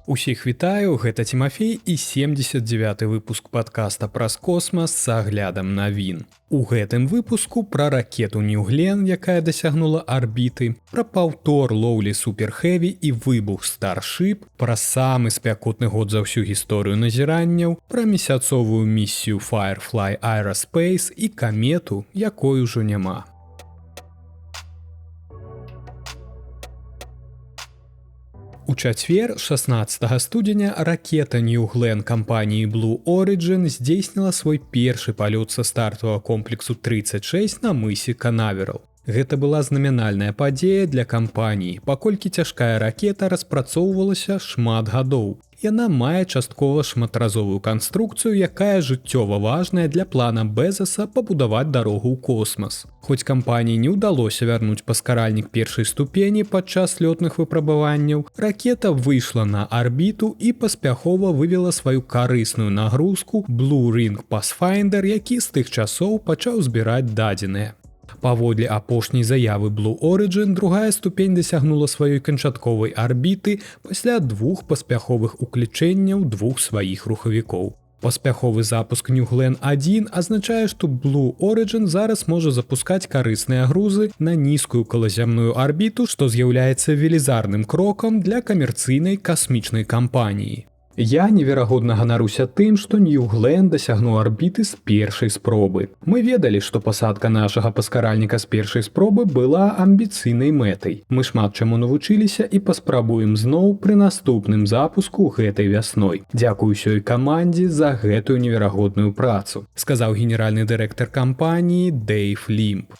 Усіх вітаю, гэта Тимофей і 79-й выпуск падкаста праз космас з аглядам навін. У гэтым выпуску пра ракету New Glenn, якая дасягнула арбіты, пра паўтор лоўлі Super Heavy і выбух Starship, пра самы спякотны год за ўсю гісторыю назіранняў, пра месяцовую місію Firefly Aerospace і камету, якой ужо няма. У чацвер, 16 студзеня, ракета New Glenn кампаніі Blue Origin здзейсніла свой першы палёт са стартавага комплексу 36 на мысе Канаверал. Гэта была знамянальная падзея для кампаніі, паколькі цяжкая ракета распрацоўвалася шмат гадоў. Яна мае часткова шматразовую канструкцыю, якая жыццёва важная для плана Безоса пабудаваць дарогу ў космас. Хоць кампаніі не ўдалося вярнуць паскаральнік першай ступені падчас лётных выпрабаванняў, ракета выйшла на арбіту і паспяхова вывела сваю карысную нагрузку Blue Ring Pathfinder, які з тых часоў пачаў збіраць дадзеныя. Паводле апошняй заявы Blue Origin, другая ступень дасягнула сваёй канчатковай арбіты пасля двух паспяховых уключэнняў двух сваіх рухавікоў. Паспяховы запуск New Glenn 1 азначае, што Blue Origin зараз можа запускаць карысныя грузы на нізкую калазямную арбіту, што з'яўляецца велізарным крокам для камерцыйнай касмічнай кампаніі. Я неверагодна ганаруся тым, што New Glenn дасягнуў арбіты з першай спробы. Мы ведалі, што пасадка нашага паскаральніка з першай спробы была амбіцыйнай мэтай. Мы шмат чаму навучыліся і паспрабуем зноў пры наступным запуску гэтай вясной. Дзякую ўсёй камандзе за гэтую неверагодную працу, сказаў генеральны дырэктар кампаніі Дэйв Лімб.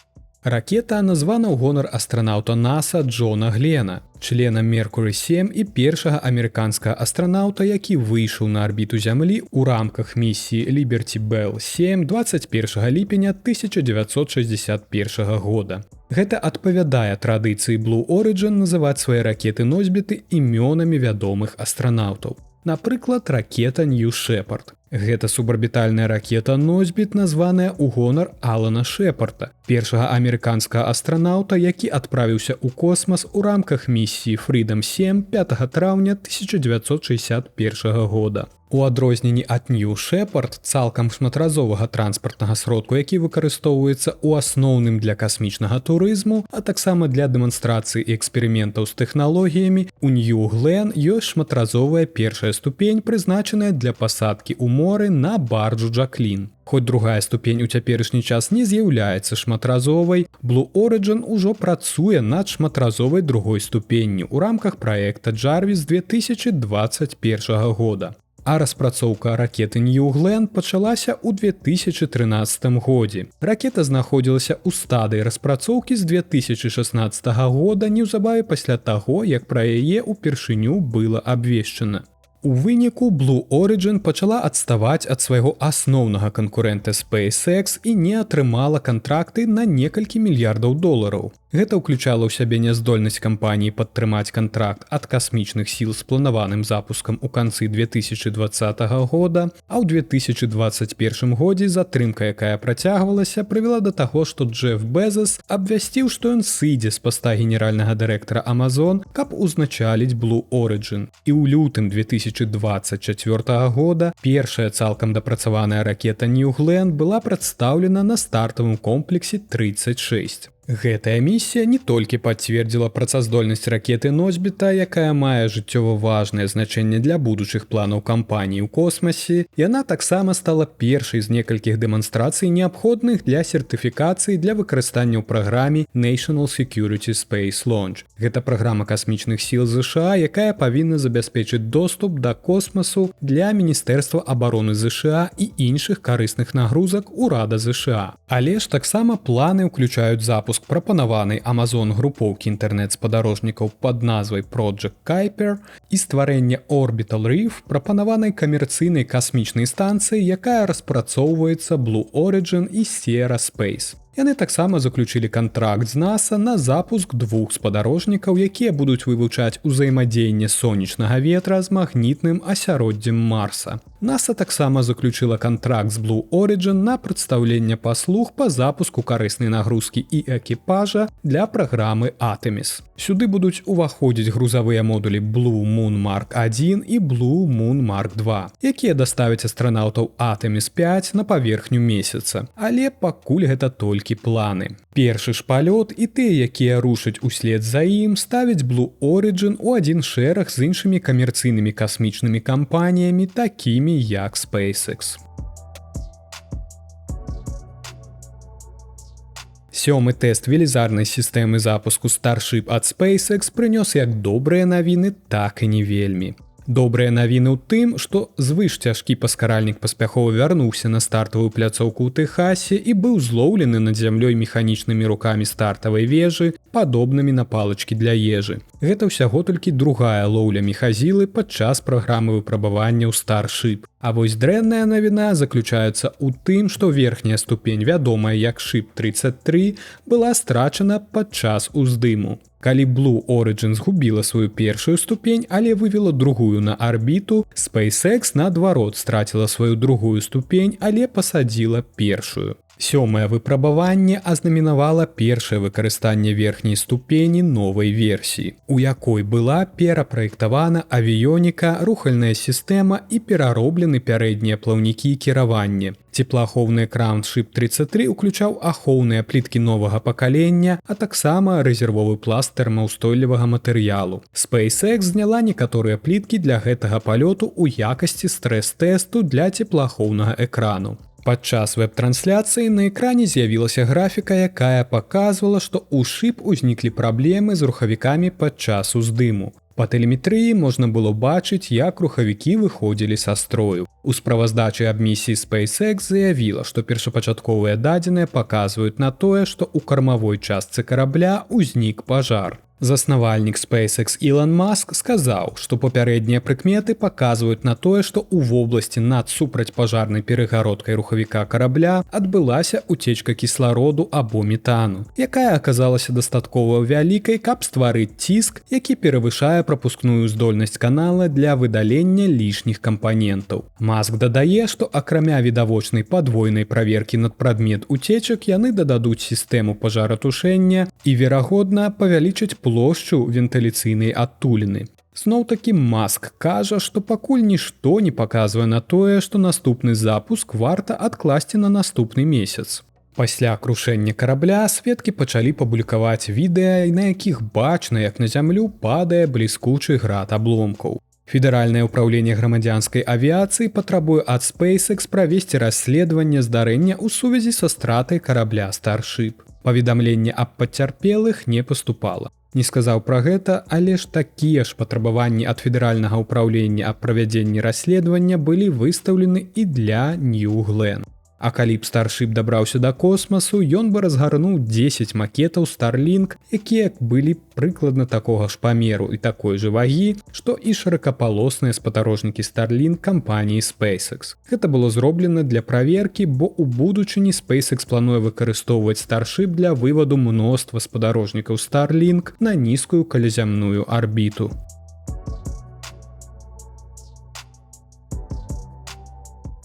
Ракета названа ў гонар астранаўта НАСА Джона Глена, члена Меркуры-7 і першага амерыканскага астранаўта, які выйшаў на арбіту Зямлі ў рамках місіі Liberty Bell 7 21 ліпеня 1961 года. Гэта адпавядае традыцыі Blue Origin называць свае ракеты-носьбіты імёнамі вядомых астранаўтаў. Напрыклад, ракета New Shepard. Гэта субарбітальная ракета-носьбіт, названая ў гонар Алана Шепарда, першага амерыканскага астранаўта, які адправіўся ў космас у рамках місіі Freedom 7 5 траўня 1961 года. У адрозненні ад New Shepard, цалкам шматразовага транспартнага сродку, які выкарыстоўваецца ў асноўным для касмічнага турызму, а таксама для дэманстрацыі і эксперыментаў з тэхналогіямі, у New Glenn ёсць шматразовая першая ступень, прызначаная для пасадкі ў моры на барджу Джаклін. Хоць другая ступень у цяперашні час не з'яўляецца шматразовай, Blue Origin ужо працуе над шматразовай другой ступенню ў рамках праекта Jarvis 2021 года. А распрацоўка ракеты New Glenn пачалася ў 2013 годзе. Ракета знаходзілася ў стадыі распрацоўкі з 2016 года, неўзабаве пасля таго, як пра яе ўпершыню было абвешчана. У выніку Blue Origin пачала адставаць ад свайго асноўнага канкурэнта SpaceX і не атрымала кантракты на некалькі мільярдаў долараў. Гэта ўключала ў сябе няздольнасць кампаніі падтрымаць кантракт ад касмічных сіл з планаваным запускам у канцы 2020 года, а ў 2021 годзе затрымка, якая працягвалася, прывяла да таго, што Джеф Безос абвясціў, што ён сыдзе з паста генеральнага дырэктара Amazon, каб узначаліць Blue Origin. І ў лютым 2024 года першая цалкам дапрацаваная ракета New Glenn была прадстаўлена на стартавым комплексе 36. Гэтая місія не толькі пацвердзіла працаздольнасць ракеты-носьбіта, якая мае жыццёва важнае значэнне для будучых планаў кампаніі ў космасе, яна таксама стала першай з некалькіх дэманстрацый, неабходных для сертыфікацыі для выкарыстання ў праграме National Security Space Launch. Гэта праграма касмічных сіл ЗША, якая павінна забяспечыць доступ да космасу для Міністэрства абароны ЗША і іншых карысных нагрузак урада ЗША. Але ж таксама планы ўключаюць запуск прапанаванай Amazon групоўкі інтэрнэт-спадарожнікаў пад назвай Project Kuiper і стварэнне Orbital Reef, прапанаванай камерцыйнай касмічнай станцыі, якая распрацоўваецца Blue Origin і Sierra Space. Яны таксама заключылі кантракт з НАСА на запуск двух спадарожнікаў, якія будуць вывучаць узаемадзеянне сонечнага ветра з магнітным асяроддзем Марса. NASA таксама заключила кантракт з Blue Origin на прадстаўленне паслуг па запуску карыснай нагрузкі і экіпажа для праграмы Artemis. Сюды будуць уваходзіць грузавыя модулі Blue Moon Mark 1 і Blue Moon Mark 2, якія даставяць астранаўтаў Artemis 5 на паверхню месяца. Але пакуль гэта толькі планы. Першы ж палёт і тыя, якія рушаць услед за ім, ставяць Blue Origin у адзін шэраг з іншымі камерцыйнымі касмічнымі кампаніямі, такімі як SpaceX. Сёмы тэст велізарнай сістэмы запуску Starship ад SpaceX прынёс як добрыя навіны, так і не вельмі. Добрыя навіны ў тым, што звышцяжкі паскаральнік паспяхова вярнуўся на стартавую пляцоўку ў Тэхасе і быў злоўлены над зямлёй механічнымі рукамі стартавай вежы, падобнымі на палачкі для ежы. Гэта ўсяго толькі другая лоўля мехазілы падчас праграмы выпрабавання ў Starship. А вось дрэнная навіна заключаецца ў тым, што верхняя ступень, вядомая як Ship-33, была страчана падчас уздыму. Калі Blue Origin згубіла сваю першую ступень, але вывела другую на арбіту, SpaceX, наадварот, страціла сваю другую ступень, але пасадзіла першую. Сёмае выпрабаванне азнаменавала першае выкарыстанне верхняй ступені новай версіі, у якой была перапраектавана авіёніка, рухальная сістэма і перароблены пярэднія плаўнікі і кіраванне. Цеплаахоўны экран Ship-33 уключаў ахоўныя пліткі новага пакалення, а таксама рэзервовы пласт тэрмаўстойлівага матэрыялу. SpaceX зняла некаторыя пліткі для гэтага палёту ў якасці стрэс-тэсту для цеплаахоўнага экрану. Падчас веб-трансляцыі на экране з'явілася графіка, якая паказвала, што ў Ship узніклі праблемы з рухавікамі падчас уздыму. Па тэлеметрыі можна было бачыць, як рухавікі выходзілі са строю. У справаздачы аб місіі SpaceX заявіла, што першапачатковыя дадзеныя паказваюць на тое, што ў кармавой частцы карабля ўзнік пажар. Заснавальнік SpaceX Илон Маск сказаў, што папярэднія прыкметы паказваюць на тое, што ў вобласці над супрацьпажарнай перагародкай рухавіка карабля адбылася уцечка кіслароду або метану, якая аказалася дастаткова вялікай, каб стварыць ціск, які перавышае прапускную здольнасць канала для выдалення лішніх кампанентаў. Маск дадае, што акрамя відавочнай падвойнай праверкі над прадмет уцечак, яны дададуць сістэму пажаратушэння і, верагодна, павялічаць плошчу вентыляцыйнай адтуліны. Зноў-такі Маск кажа, што пакуль нішто не паказвае на тое, што наступны запуск варта адкласці на наступны месяц. Пасля крушэння карабля сведкі пачалі публікаваць відэа, на якіх бачна, як на зямлю падае бліскучы град абломкаў. Федэральнае ўпраўленне грамадзянскай авіяцыі патрабуе ад SpaceX правесці расследаванне здарэння ў сувязі са стратай карабля Starship. Паведамленне аб пацярпелых не паступала. Не сказаў пра гэта, але ж такія ж патрабаванні ад федэральнага ўпраўлення аб правядзенні расследавання былі выстаўлены і для New Glenn. А калі б Starship дабраўся да космасу, ён бы разгарнуў 10 макетаў Starlink, якія былі прыкладна такога ж памеру і такой жа вагі, што і шырокапалосныя спадарожнікі Starlink кампаніі SpaceX. Гэта было зроблена для праверкі, бо ў будучыні SpaceX плануе выкарыстоўваць Starship для вываду мноства спадарожнікаў Starlink на нізкую калязямную арбіту.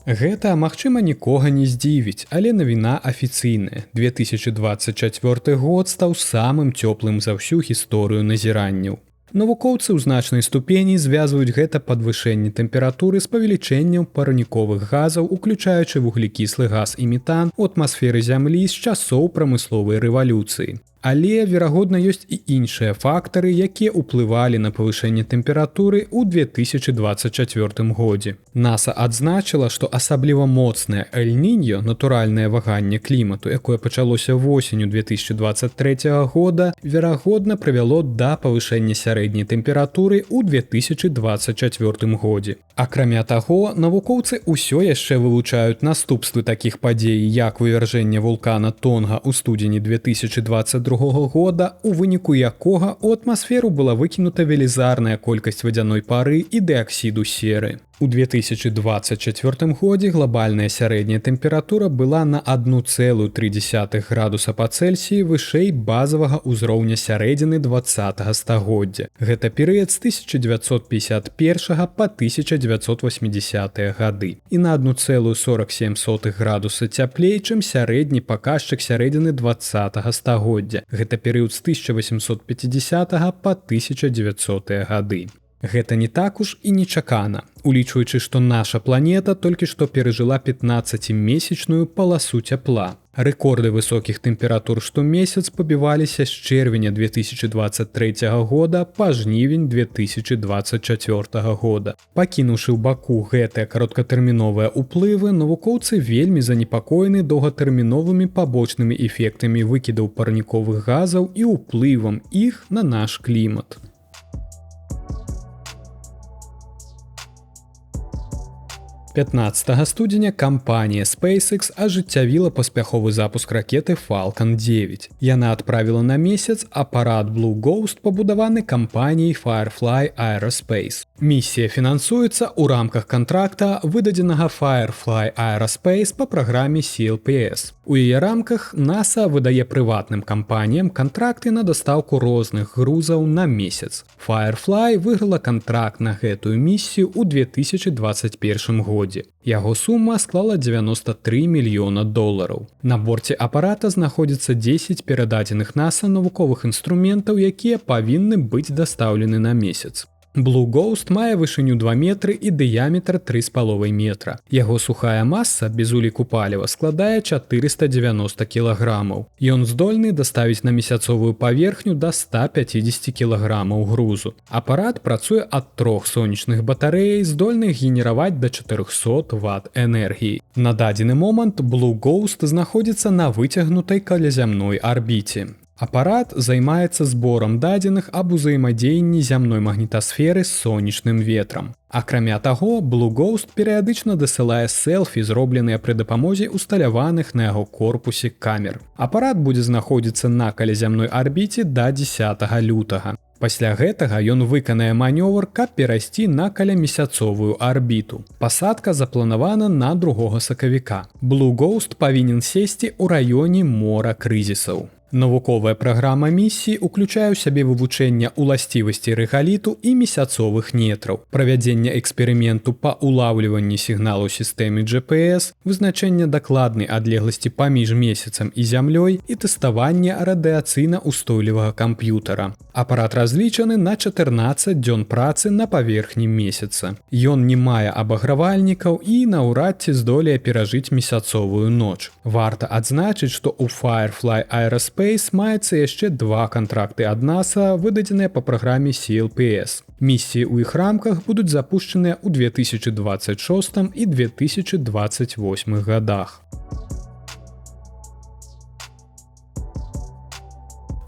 Гэта, магчыма, нікога не здзівіць, але навіна афіцыйная. 2024 год стаў самым цёплым за ўсю гісторыю назіранняў. Навукоўцы ў значнай ступені звязваюць гэта падвышэнне тэмпературы з павелічэннем парніковых газаў, уключаючы вуглекіслы газ і метан у атмасферы Зямлі з часоў прамысловай рэвалюцыі. Але, верагодна, ёсць і іншыя фактары, якія ўплывалі на павышэнне тэмпературы ў 2024 годзе. NASA адзначыла, што асабліва моцнае Эль-Ніньо, натуральнае ваганне клімату, якое пачалося восенню 2023 года, верагодна прывяло да павышэння сярэдняй тэмпературы ў 2024 годзе. Акрамя таго, навукоўцы ўсё яшчэ вывучаюць наступствы такіх падзей, як вывяржэнне вулкана Тонга ў студзені 2022 года, у выніку якога ў атмасферу была выкінута велізарная колькасць вадзяной пары і дыаксіду серы. У 2024 годзе глобальная сярэдняя тэмпература была на 1,3 градуса па Цельсіі вышэй базавага ўзроўня сярэдзіны 20 стагоддзя. Гэта перыяд з 1951 па 1980 гады. І на 1,47 градуса цяплей, чым сярэдні паказчык сярэдзіны 20 стагоддзя. Гэта перыяд з 1850 па 1900 гады. Гэта не так уж і нечакана, улічваючы, што наша планета толькі што перажыла 15-месячную паласу цяпла. Рэкорды высокіх тэмператур штомесяц пабіваліся з чэрвеня 2023 года па жнівень 2024 года. Пакінуўшы ў баку гэтыя кароткатэрміновыя ўплывы, навукоўцы вельмі занепакоены доўгатэрміновымі пабочнымі эфектамі выкідаў парніковых газаў і ўплывам іх на наш клімат. 15 студзеня кампанія SpaceX ажыццявіла паспяховы запуск ракеты Falcon 9. Яна адправіла на месяц апарат Blue Ghost, пабудаваны кампаніяй Firefly Aerospace. Місія фінансуецца ў рамках кантракта, выдадзенага Firefly Aerospace па праграме CLPS. У яе рамках NASA выдае прыватным кампаніям кантракты на дастаўку розных грузаў на месяц. Firefly выйграла кантракт на гэтую місію ў 2021 годзе. Яго сума склала $93 мільёна. На борце апарата знаходзіцца 10 перададзеных NASA навуковых інструментаў, якія павінны быць дастаўлены на месяц. Blue Ghost мае вышыню 2 метры і дыяметр 3,5 метра. Яго сухая маса, без уліку паліва, складае 490 кілаграмаў. Ён здольны даставіць на месяцовую паверхню да 150 кілаграмаў грузу. Апарат працуе ад 3 сонечных батарэй, здольных генераваць да 400 Вт энергіі. На дадзены момант Blue Ghost знаходзіцца на выцягнутай калязямной арбіце. Апарат займаецца зборам дадзеных аб узаемадзеянні зямной магнітасферы з сонечным ветрам. Акрамя таго, Blue Ghost перыядычна дасылае селфі, зробленыя пры дапамозе усталяваных на яго корпусе камер. Апарат будзе знаходзіцца на калязямной арбіце да 10 лютага. Пасля гэтага ён выканае манёвр, каб перайсці на калямесяцовую арбіту. Пасадка запланавана на 2 сакавіка. Blue Ghost павінен сесці ў раёне мора крызісаў. Навуковая праграма місіі ўключае ў сябе вывучэнне ўласцівасцей рэгаліту і месяцовых нетраў, правядзення эксперыменту па улаўліванні сігналу сістэмы GPS, вызначэння дакладнай адлегласці паміж месяцам і зямлёй і тэставання радыяцыйна ўстойлівага камп'ютара. Апарат разлічаны на 14 дзён працы на паверхні месяца. Ён не мае абагравальнікаў і наўрад ці здолее перажыць месяцовую ноч. Варта адзначыць, што ў Firefly Aerospace маецца яшчэ 2 кантракты ад NASA, выдадзеныя па праграме CLPS. Місіі ў іх рамках будуць запушчаныя ў 2026 і 2028 годах.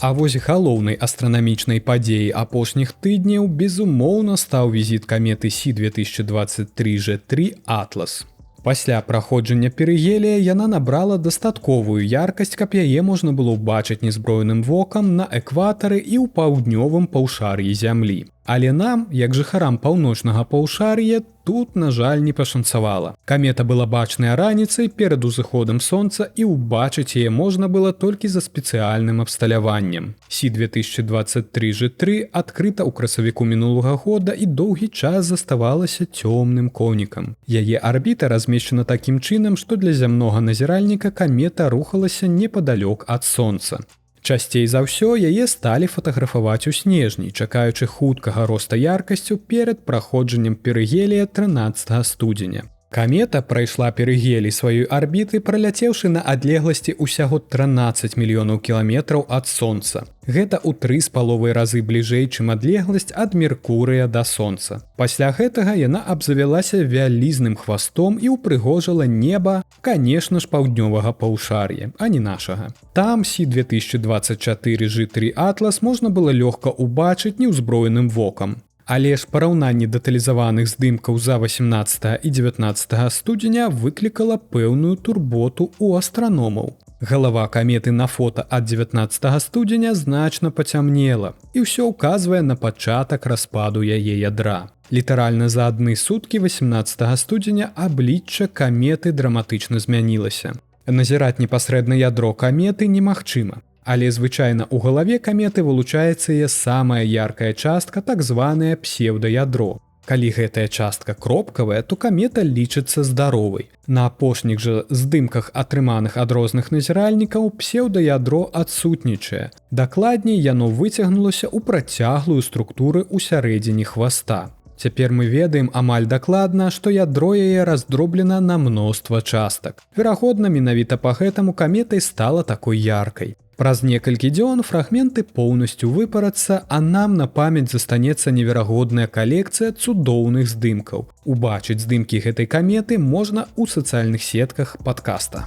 А вось галоўнай астранамічнай падзеяй апошніх тыдняў, безумоўна, стаў візіт каметы C2023G3 Atlas. Пасля праходжання перыгелія яна набрала дастатковую яркасць, каб яе можна было ўбачыць незброеным вокам на экватары і ў паўднёвым паўшар'і зямлі. Але нам, як жыхарам паўночнага паўшар'я, тут, на жаль, не пашанцавала. Камета была бачная раніцай перад узыходам сонца, і ўбачыць яе можна было толькі за спецыяльным абсталяваннем. C2023G3 адкрыта ў красавіку мінулага года і доўгі час заставалася цёмным конікам. Яе арбіта размешчана такім чынам, што для зямнога назіральніка камета рухалася непадалёк ад сонца. Часцей за ўсё яе сталі фатаграфаваць у снежні, чакаючы хуткага роста яркасцю перад праходжаннем перыгелія 13 студзеня. Камета прайшла перыгелій сваёй арбіты, праляцеўшы на адлегласці ўсяго 13 мільёнаў кіламетраў ад сонца. Гэта ў 3,5 разы бліжэй, чым адлегласць ад Меркурыя да сонца. Пасля гэтага яна абзавялася вялізным хвастом і ўпрыгожала неба, канешне ж, паўднёвага паўшар'я, а не нашага. Там C2024G3 Atlas можна было лёгка ўбачыць неўзброеным вокам. Але ж параўнанне дэталізаваных здымкаў за 18 і 19 студзеня выклікала пэўную турботу ў астраномаў. Галава каметы на фота ад 19 студзеня значна пацямнела, і ўсё ўказвае на пачатак распаду яе ядра. Літаральна за адны суткі 18 студзеня аблічча каметы драматычна змянілася. Назіраць непасрэдна ядро каметы немагчыма, але звычайна ў галаве каметы вылучаецца яе самая яркая частка, так званае псеўдаядро. Калі гэтая частка кропкавая, то камета лічыцца здаровай. На апошніх жа здымках, атрыманых ад розных назіральнікаў, псеўдаядро адсутнічае. Дакладней, яно выцягнулася ў працяглую структуру ў сярэдзіне хваста. Цяпер мы ведаем амаль дакладна, што ядро яе раздроблена на мноства частак. Верагодна, менавіта па гэтаму камета і стала такой яркай. Праз некалькі дзён фрагменты поўнасцю выпарацца, а нам на памяць застанецца неверагодная калекцыя цудоўных здымкаў. Убачыць здымкі гэтай каметы можна ў сацыяльных сетках падкаста.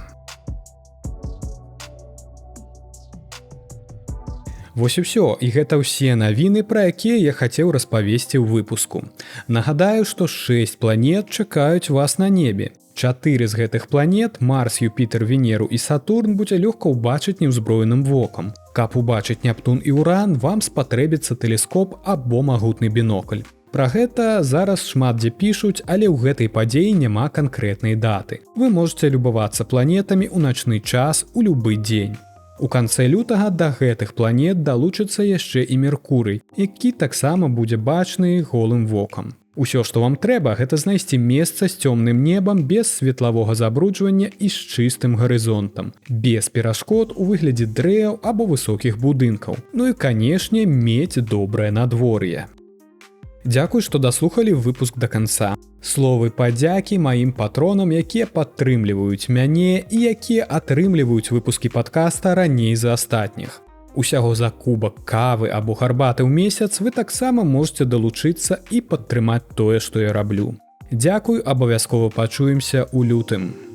Вось і ўсё, і гэта ўсе навіны, пра якія я хацеў распавесці ў выпуску. Нагадаю, што 6 планет чакаюць вас на небе. 4 з гэтых планет, Марс, Юпітер, Венеру і Сатурн, будзе лёгка ўбачыць неўзброеным вокам. Каб убачыць Нептун і Уран, вам спатрэбіцца тэлескоп або магутны бінокль. Пра гэта зараз шмат дзе пішуць, але ў гэтай падзеі няма канкрэтнай даты. Вы можете любавацца планетамі ў начны час у любы дзень. У канцы лютага да гэтых планет далучыцца яшчэ і Меркурый, які таксама будзе бачны голым вокам. Усё, што вам трэба, гэта знайсці месца з цёмным небам без светлавога забруджвання і з чыстым гарызонтам, без перашкод у выглядзе дрэў або высокіх будынкаў. Ну і, канешне, мець добрае надвор'е. Дзякуй, што даслухалі выпуск да канца. Словы падзякі маім патронам, якія падтрымліваюць мяне і якія атрымліваюць выпускі падкаста раней за астатніх. Усяго за кубак кавы або гарбаты ў месяц вы таксама можете далучыцца і падтрымаць тое, што я раблю. Дзякуй, абавязкова пачуемся ў лютым.